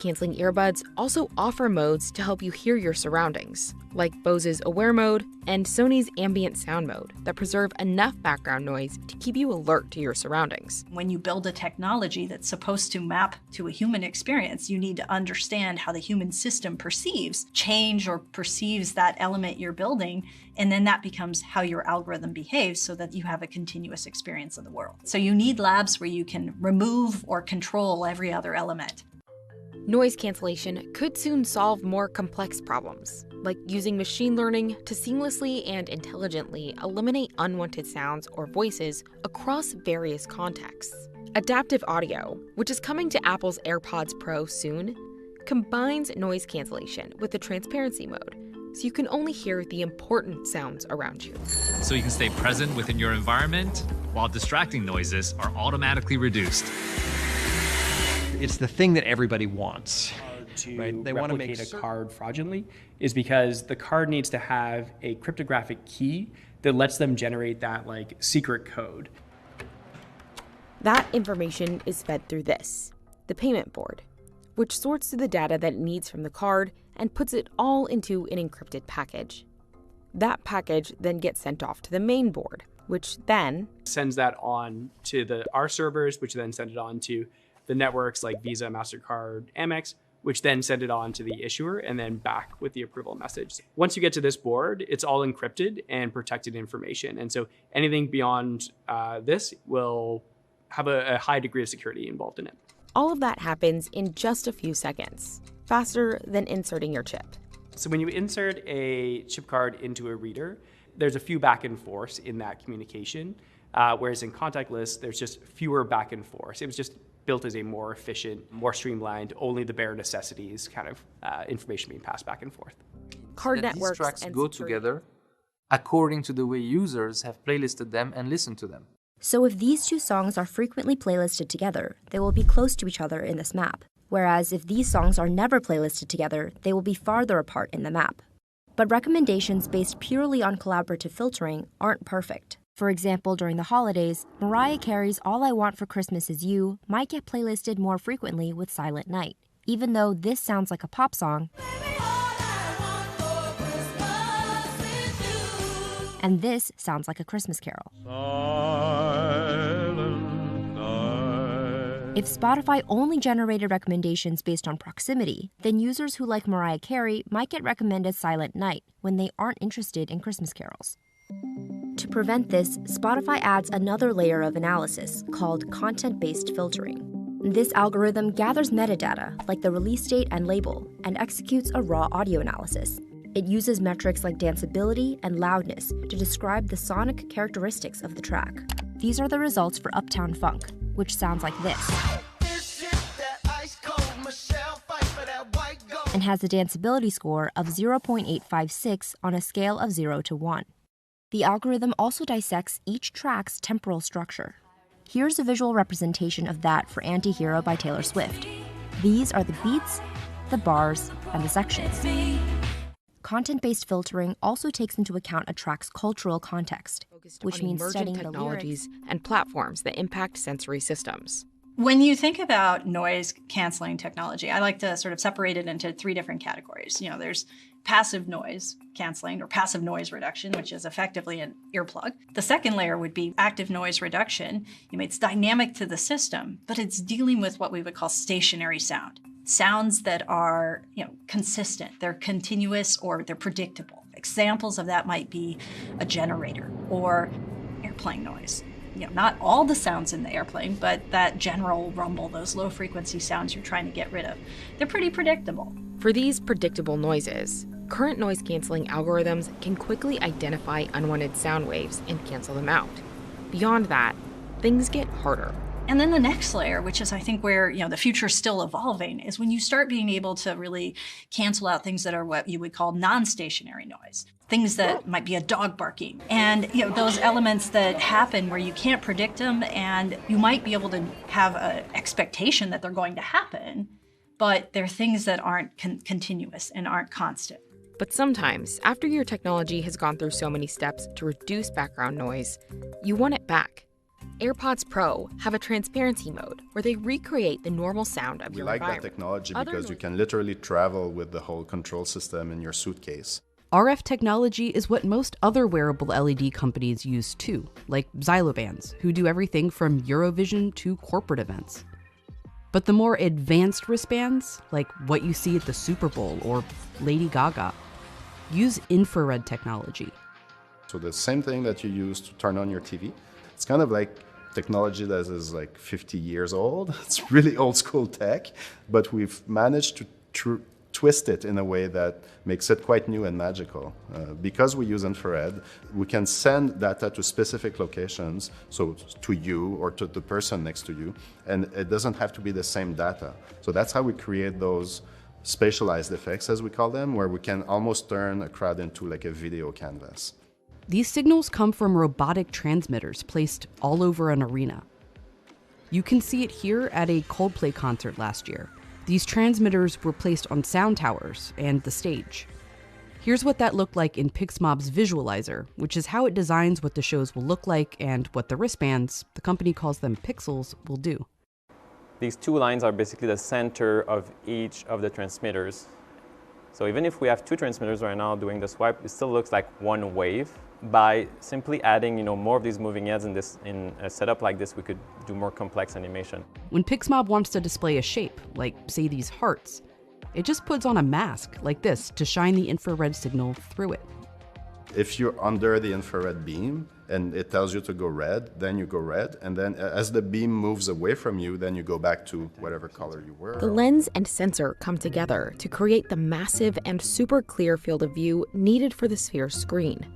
Canceling earbuds also offer modes to help you hear your surroundings, like Bose's Aware mode and Sony's Ambient Sound mode that preserve enough background noise to keep you alert to your surroundings. When you build a technology that's supposed to map to a human experience, you need to understand how the human system perceives change or perceives that element you're building, and then that becomes how your algorithm behaves so that you have a continuous experience of the world. So you need labs where you can remove or control every other element. Noise cancellation could soon solve more complex problems, like using machine learning to seamlessly and intelligently eliminate unwanted sounds or voices across various contexts. Adaptive audio, which is coming to Apple's AirPods Pro soon, combines noise cancellation with the transparency mode, so you can only hear the important sounds around you. So you can stay present within your environment while distracting noises are automatically reduced. It's the thing that everybody wants. Right? They want to make a card fraudulently is because the card needs to have a cryptographic key that lets them generate that secret code. That information is fed through this, the payment board, which sorts through the data that it needs from the card and puts it all into an encrypted package. That package then gets sent off to the main board, which then sends that on to our servers, which then send it on to the networks like Visa, MasterCard, Amex, which then send it on to the issuer and then back with the approval message. Once you get to this board, it's all encrypted and protected information. And so anything beyond this will have a high degree of security involved in it. all of that happens in just a few seconds, faster than inserting your chip. So when you insert a chip card into a reader, there's a few back and forths in that communication, whereas in contactless, there's just fewer back and forths. It was just built as a more efficient, more streamlined, only the bare necessities kind of information being passed back and forth. Card networks these tracks and go security. together according to the way users have playlisted them and listened to them. So if these two songs are frequently playlisted together, they will be close to each other in this map. Whereas if these songs are never playlisted together, they will be farther apart in the map. But recommendations based purely on collaborative filtering aren't perfect. For example, during the holidays, Mariah Carey's All I Want for Christmas Is You might get playlisted more frequently with Silent Night, even though this sounds like a pop song, and this sounds like a Christmas carol. If Spotify only generated recommendations based on proximity, then users who like Mariah Carey might get recommended Silent Night when they aren't interested in Christmas carols. To prevent this, Spotify adds another layer of analysis called content-based filtering. This algorithm gathers metadata like the release date and label and executes a raw audio analysis. It uses metrics like danceability and loudness to describe the sonic characteristics of the track. These are the results for Uptown Funk, which sounds like this, and has a danceability score of 0.856 on a scale of 0 to 1. The algorithm also dissects each track's temporal structure. Here's a visual representation of that for Anti-Hero by Taylor Swift. These are the beats, the bars, and the sections. Content-based filtering also takes into account a track's cultural context, which means studying technologies the lyrics and platforms that impact sensory systems. When you think about noise canceling technology, I like to sort of separate it into three different categories. There's passive noise canceling or passive noise reduction, which is effectively an earplug. The second layer would be active noise reduction. It's dynamic to the system, but it's dealing with what we would call stationary sound. Sounds that are, consistent, they're continuous, or they're predictable. Examples of that might be a generator or airplane noise. Not all the sounds in the airplane, but that general rumble, those low frequency sounds you're trying to get rid of. They're pretty predictable. For these predictable noises, current noise canceling algorithms can quickly identify unwanted sound waves and cancel them out. Beyond that, things get harder. And then the next layer, which is I think where the future is still evolving, is when you start being able to really cancel out things that are what you would call non-stationary noise. Things that might be a dog barking. And those elements that happen where you can't predict them, and you might be able to have an expectation that they're going to happen, but they're things that aren't continuous and aren't constant. But sometimes, after your technology has gone through so many steps to reduce background noise, you want it back. AirPods Pro have a transparency mode where they recreate the normal sound of We your like that environment. technology Other because you noise- can literally travel with the whole control system in your suitcase. RF technology is what most other wearable LED companies use too, like Zylobands, who do everything from Eurovision to corporate events. But the more advanced wristbands, like what you see at the Super Bowl or Lady Gaga, use infrared technology. So the same thing that you use to turn on your TV, it's kind of like technology that is like 50 years old. It's really old school tech, but we've managed to twist it in a way that makes it quite new and magical. Because we use infrared, we can send data to specific locations, so to you or to the person next to you, and it doesn't have to be the same data. So that's how we create those spatialized effects, as we call them, where we can almost turn a crowd into like a video canvas. These signals come from robotic transmitters placed all over an arena. You can see it here at a Coldplay concert last year. These transmitters were placed on sound towers and the stage. Here's what that looked like in Pixmob's Visualizer, which is how it designs what the shows will look like and what the wristbands, the company calls them pixels, will do. These two lines are basically the center of each of the transmitters. So even if we have two transmitters right now doing the swipe, it still looks like one wave. By simply adding, more of these moving heads in a setup like this, we could do more complex animation. When Pixmob wants to display a shape, like say these hearts, it just puts on a mask like this to shine the infrared signal through it. If you're under the infrared beam and it tells you to go red, then you go red, and then as the beam moves away from you, then you go back to whatever color you were. The lens and sensor come together to create the massive and super clear field of view needed for the Sphere screen.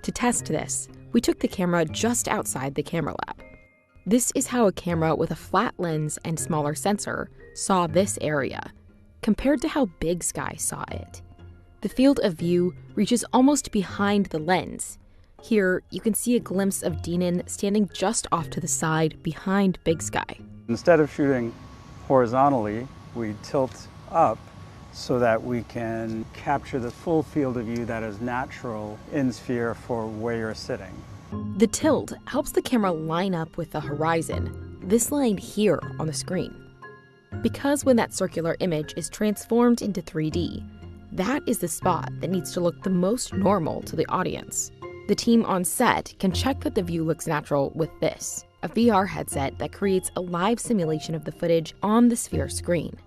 To test this, we took the camera just outside the camera lab. This is how a camera with a flat lens and smaller sensor saw this area, compared to how Big Sky saw it. The field of view reaches almost behind the lens. Here, you can see a glimpse of Deenan standing just off to the side behind Big Sky. Instead of shooting horizontally, we tilt up so that we can capture the full field of view that is natural in Sphere for where you're sitting. The tilt helps the camera line up with the horizon, this line here on the screen. Because when that circular image is transformed into 3D, that is the spot that needs to look the most normal to the audience. The team on set can check that the view looks natural with this, a VR headset that creates a live simulation of the footage on the Sphere screen.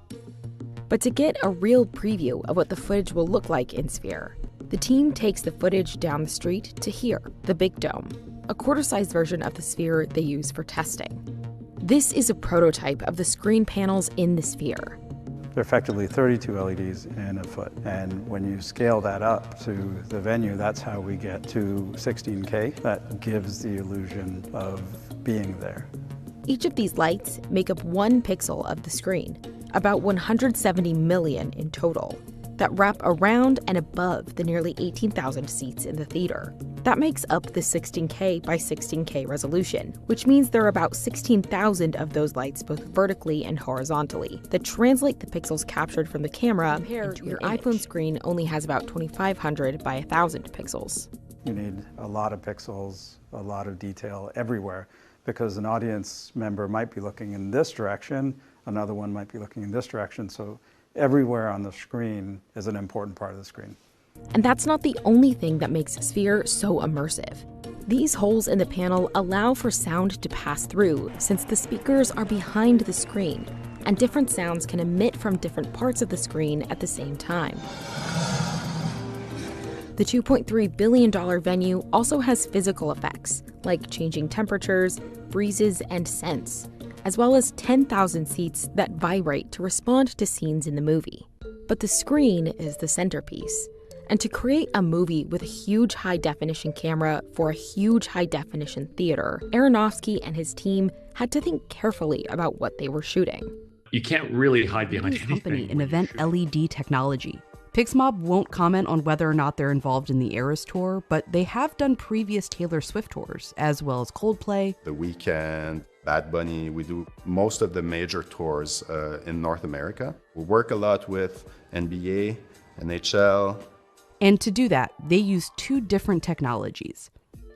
But to get a real preview of what the footage will look like in Sphere, the team takes the footage down the street to here, the Big Dome, a quarter-sized version of the Sphere they use for testing. This is a prototype of the screen panels in the Sphere. They're effectively 32 LEDs in a foot, and when you scale that up to the venue, that's how we get to 16K. That gives the illusion of being there. Each of these lights make up 1 pixel of the screen, about 170 million in total, that wrap around and above the nearly 18,000 seats in the theater. That makes up the 16K by 16K resolution, which means there are about 16,000 of those lights both vertically and horizontally that translate the pixels captured from the camera into your iPhone screen only has about 2,500 by 1,000 pixels. You need a lot of pixels, a lot of detail everywhere, because an audience member might be looking in this direction, another one might be looking in this direction, so everywhere on the screen is an important part of the screen. And that's not the only thing that makes Sphere so immersive. These holes in the panel allow for sound to pass through, since the speakers are behind the screen, and different sounds can emit from different parts of the screen at the same time. The $2.3 billion venue also has physical effects, like changing temperatures, breezes, and scents, as well as 10,000 seats that vibrate to respond to scenes in the movie. But the screen is the centerpiece. And to create a movie with a huge high-definition camera for a huge high-definition theater, Aronofsky and his team had to think carefully about what they were shooting. You can't really hide behind anything. Company in event LED technology. Pixmob won't comment on whether or not they're involved in the Eras Tour, but they have done previous Taylor Swift tours, as well as Coldplay, The Weeknd, Bad Bunny. We do most of the major tours in North America. We work a lot with NBA, NHL. And to do that, they use 2 different technologies.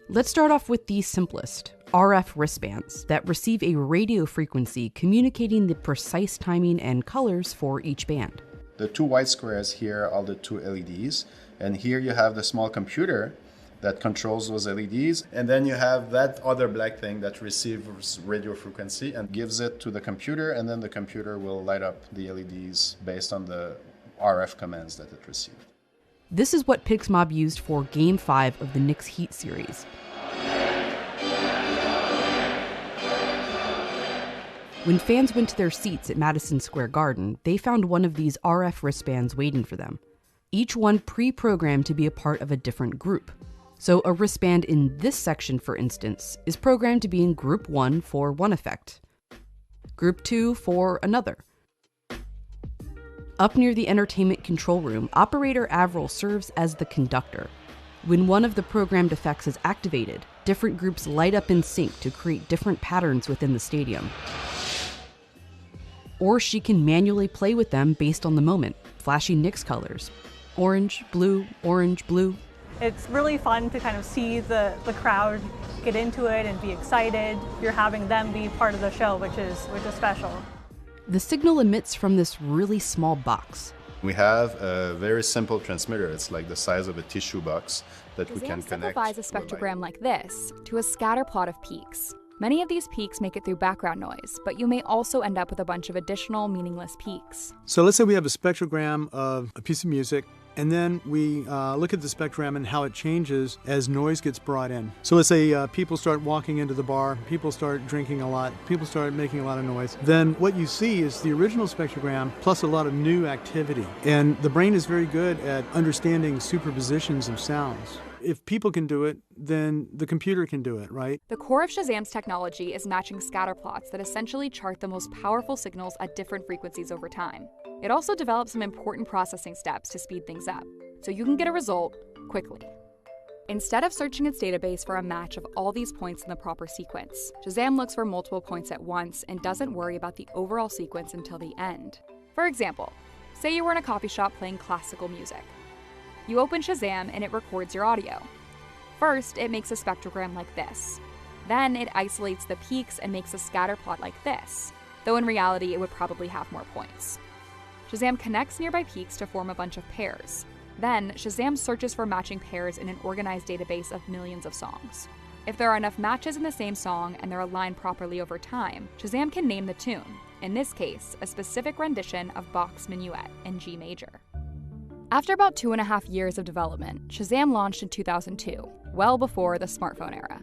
Let's start off with the simplest, RF wristbands that receive a radio frequency communicating the precise timing and colors for each band. The two white squares here are the two LEDs, and here you have the small computer that controls those LEDs, and then you have that other black thing that receives radio frequency and gives it to the computer, and then the computer will light up the LEDs based on the RF commands that it received. This is what Pixmob used for Game 5 of the Knicks Heat series. When fans went to their seats at Madison Square Garden, they found one of these RF wristbands waiting for them, each one pre-programmed to be a part of a different group. So a wristband in this section, for instance, is programmed to be in Group 1 for one effect, Group 2 for another. Up near the entertainment control room, Operator Avril serves as the conductor. When one of the programmed effects is activated, different groups light up in sync to create different patterns within the stadium. Or she can manually play with them based on the moment, flashing Knicks colors. Orange, blue, orange, blue. It's really fun to kind of see the crowd get into it and be excited. You're having them be part of the show, which is special. The signal emits from this really small box. We have a very simple transmitter. It's like the size of a tissue box that we can connect. Simplifies a spectrogram like this to a scatter plot of peaks. Many of these peaks make it through background noise, but you may also end up with a bunch of additional meaningless peaks. So let's say we have a spectrogram of a piece of music, and then we look at the spectrum and how it changes as noise gets brought in. So let's say people start walking into the bar, people start drinking a lot, people start making a lot of noise. Then what you see is the original spectrogram plus a lot of new activity. And the brain is very good at understanding superpositions of sounds. If people can do it, then the computer can do it, right? The core of Shazam's technology is matching scatter plots that essentially chart the most powerful signals at different frequencies over time. It also develops some important processing steps to speed things up, so you can get a result quickly. Instead of searching its database for a match of all these points in the proper sequence, Shazam looks for multiple points at once and doesn't worry about the overall sequence until the end. For example, say you were in a coffee shop playing classical music. You open Shazam and it records your audio. First, it makes a spectrogram like this. Then it isolates the peaks and makes a scatter plot like this, though in reality it would probably have more points. Shazam connects nearby peaks to form a bunch of pairs. Then, Shazam searches for matching pairs in an organized database of millions of songs. If there are enough matches in the same song and they're aligned properly over time, Shazam can name the tune, in this case, a specific rendition of Bach's Minuet in G major. After about 2.5 years of development, Shazam launched in 2002, well before the smartphone era.